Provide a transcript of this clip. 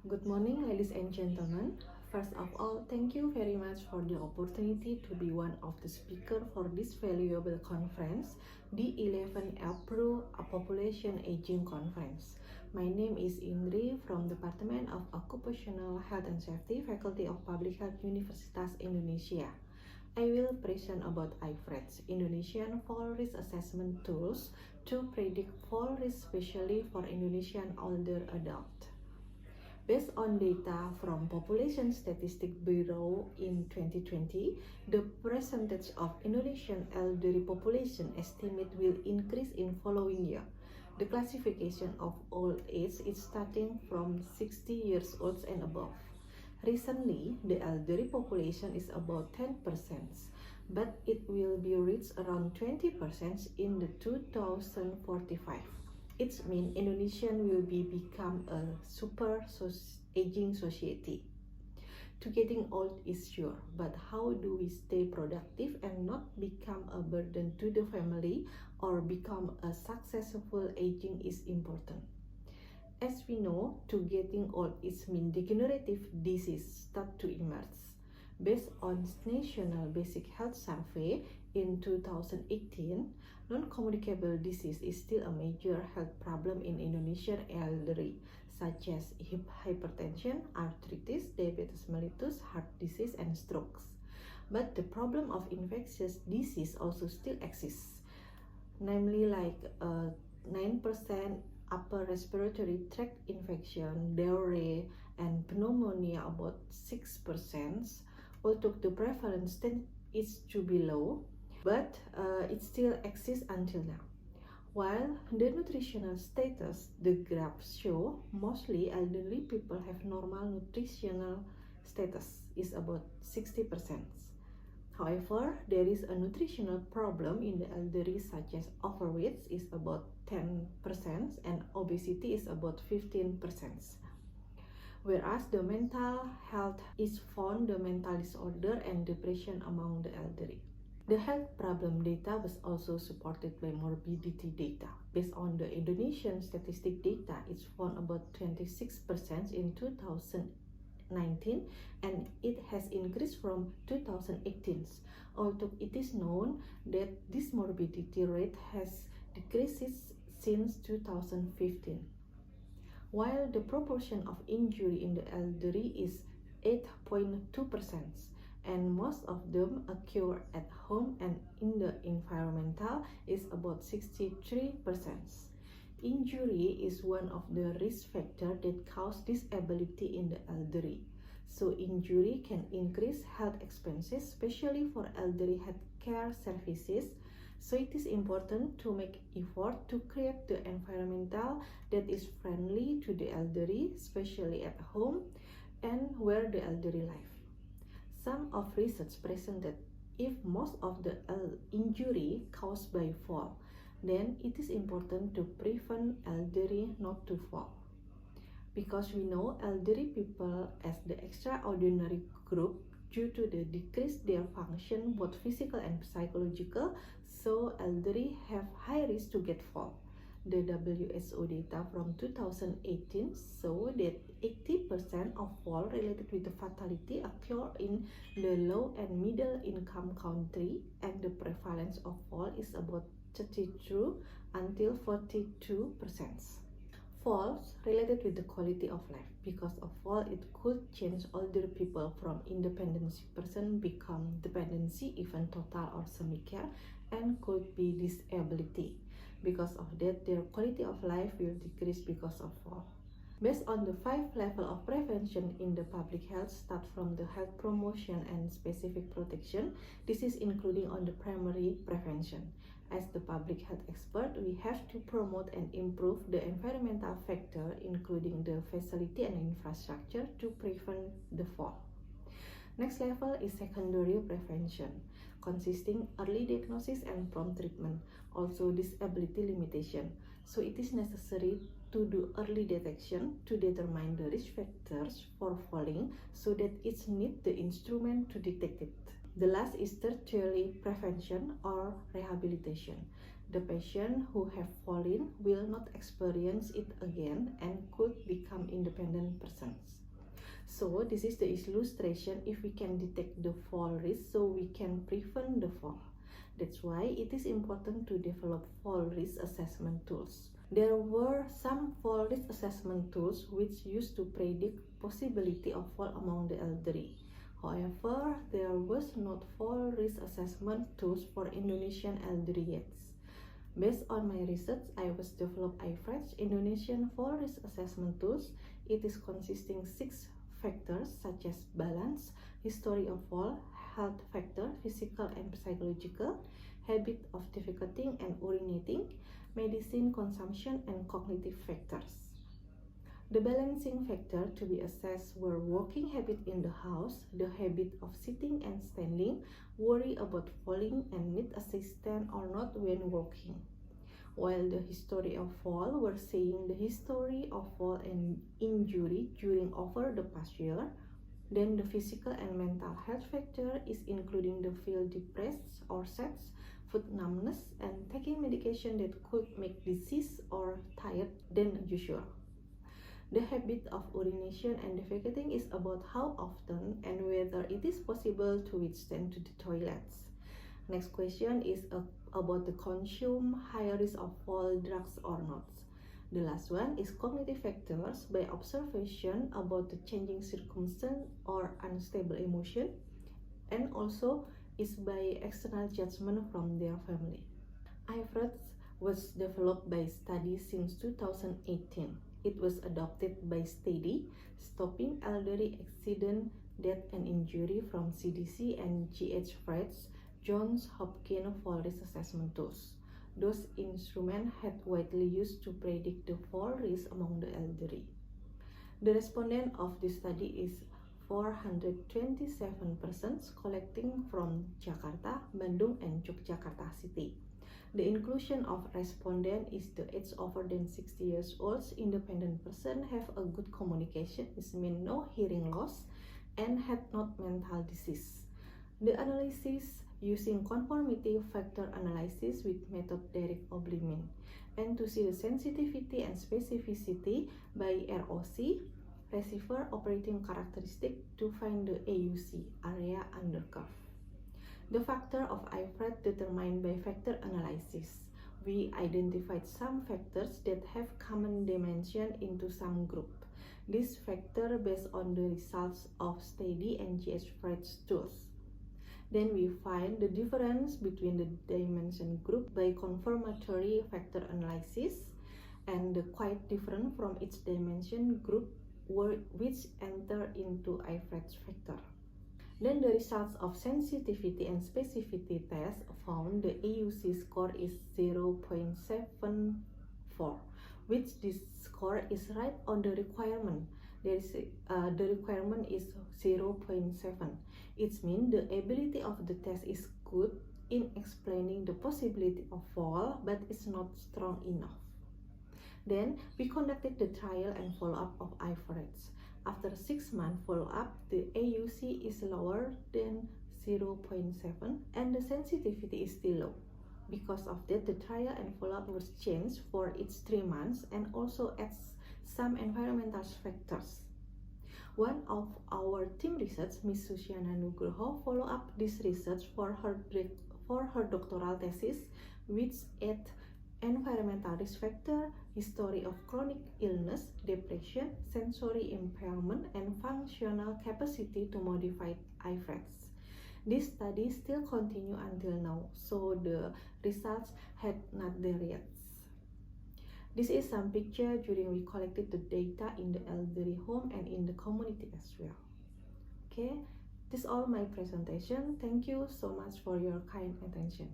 Good morning, ladies and gentlemen. First of all, thank you very much for the opportunity to be one of the speakers for this valuable conference, the 11th APRU, a Population Aging Conference. My name is Indri from Department of Occupational Health and Safety, Faculty of Public Health, Universitas Indonesia. I will present about IFRADS, Indonesian Fall Risk Assessment Tools to predict fall risk, especially for Indonesian older adults. Based on data from Population Statistics Bureau in 2020, the percentage of Indonesian elderly population estimate will increase in following year. The classification of old age is starting from 60 years old and above. Recently, the elderly population is about 10%, but it will be reached around 20% in the 2045. It means Indonesia will become a super aging society. To getting old is sure, but how do we stay productive and not become a burden to the family or become a successful aging is important. As we know, to getting old is mean degenerative disease start to emerge. Based on National Basic Health Survey in 2018, non-communicable disease is still a major health problem in Indonesian elderly, such as hypertension, arthritis, diabetes mellitus, heart disease, and strokes. But the problem of infectious disease also still exists, namely like 9% upper respiratory tract infection, diarrhea, and pneumonia about 6%. Although the prevalence is to be low, but it still exists until now. While the nutritional status, the graphs show mostly elderly people have normal nutritional status is about 60%. However, there is a nutritional problem in the elderly such as overweight is about 10% and obesity is about 15%. Whereas the mental health is found the mental disorder and depression among the elderly. The health problem data was also supported by morbidity data. Based on the Indonesian statistic data, it's found about 26% in 2019 and it has increased from 2018. Although it is known that this morbidity rate has decreased since 2015. While the proportion of injury in the elderly is 8.2%, and most of them occur at home and in the environmental is about 63%. Injury is one of the risk factors that cause disability in the elderly. So injury can increase health expenses, especially for elderly health care services. So it is important to make effort to create the environmental that is friendly to the elderly, especially at home and where the elderly live. Some of research presented if most of the injury caused by fall, then it is important to prevent elderly not to fall. Because we know elderly people as the extraordinary group due to the decrease their function both physical and psychological, so elderly have high risk to get fall. The WHO data from 2018 show that 80% of fall related with the fatality occur in the low and middle income country, and the prevalence of fall is about 32 until 42%. Falls related with the quality of life. Because of fall, it could change older people from independency person become dependency, even total or semi-care, and could be disability. Because of that, their quality of life will decrease because of fall. Based on the 5 levels of prevention in the public health, start from the health promotion and specific protection. This is including on the primary prevention. As the public health expert, we have to promote and improve the environmental factor, including the facility and infrastructure to prevent the fall. Next level is secondary prevention, consisting early diagnosis and prompt treatment, also disability limitation. So it is necessary to do early detection to determine the risk factors for falling so that it's need the instrument to detect it. The last is tertiary prevention or rehabilitation. The patient who have fallen will not experience it again and could become independent persons. So this is the illustration. If we can detect the fall risk, so we can prevent the fall. That's why it is important to develop fall risk assessment tools. There were some fall risk assessment tools which used to predict possibility of fall among the elderly. However, there was not fall risk assessment tools for Indonesian elderly yet. Based on my research, I was developed IFRED's Indonesian Fall Risk Assessment Tools. It is consisting 6 factors such as balance, history of fall, health factor, physical and psychological, habit of defecating and urinating, medicine consumption, and cognitive factors. The balancing factor to be assessed were working habit in the house, the habit of sitting and standing, worry about falling, and need assistance or not when walking. While the history of fall were saying the history of fall and injury during over the past year, then the physical and mental health factor is including the feel depressed or sad, foot numbness, and taking medication that could make disease or tired than usual. The habit of urination and defecating is about how often and whether it is possible to withstand to the toilets. Next question is about the consume high risk of fall drugs or not. The last one is cognitive factors by observation about the changing circumstance or unstable emotion, and also is by external judgment from their family. IFRED was developed by study since 2018. It was adopted by study Stopping Elderly Accident, Death and Injury from CDC and G.H. Fred's Johns Hopkins Fall Risk Assessment Tools. Those instruments had widely used to predict the fall risk among the elderly. The respondent of this study is 427 persons collecting from Jakarta, Bandung, and Yogyakarta City. The inclusion of respondent is the age over than 60 years old, independent person, have a good communication, is mean no hearing loss, and had not mental disease. The analysis using conformity factor analysis with method Derek Oblimin, and to see the sensitivity and specificity by ROC, receiver operating characteristic, to find the AUC, area under curve. The factor of IFRED determined by factor analysis. We identified some factors that have common dimension into some group. This factor based on the results of study and G.H. Fred's tools. Then we find the difference between the dimension group by confirmatory factor analysis, and the quite different from each dimension group which enter into IFRED's factor. Then the results of sensitivity and specificity test found the AUC score is 0.74, which this score is right on the requirement. The requirement is 0.7. It means the ability of the test is good in explaining the possibility of fall, but it's not strong enough. Then we conducted the trial and follow-up of IFREDs. After 6 months follow-up, the AUC is lower than 0.7 and the sensitivity is still low. Because of that, the trial and follow-up was changed for each 3 months and also adds some environmental factors. One of our team research, Ms. Susiana Nugroho, follow up this research for her doctoral thesis, which add environmental risk factor, history of chronic illness, depression, sensory impairment, and functional capacity to modify IFREDs. This study still continue until now, so the results had not there yet. This is some picture during we collected the data in the elderly home and in the community as well. Okay, this is all my presentation. Thank you so much for your kind attention.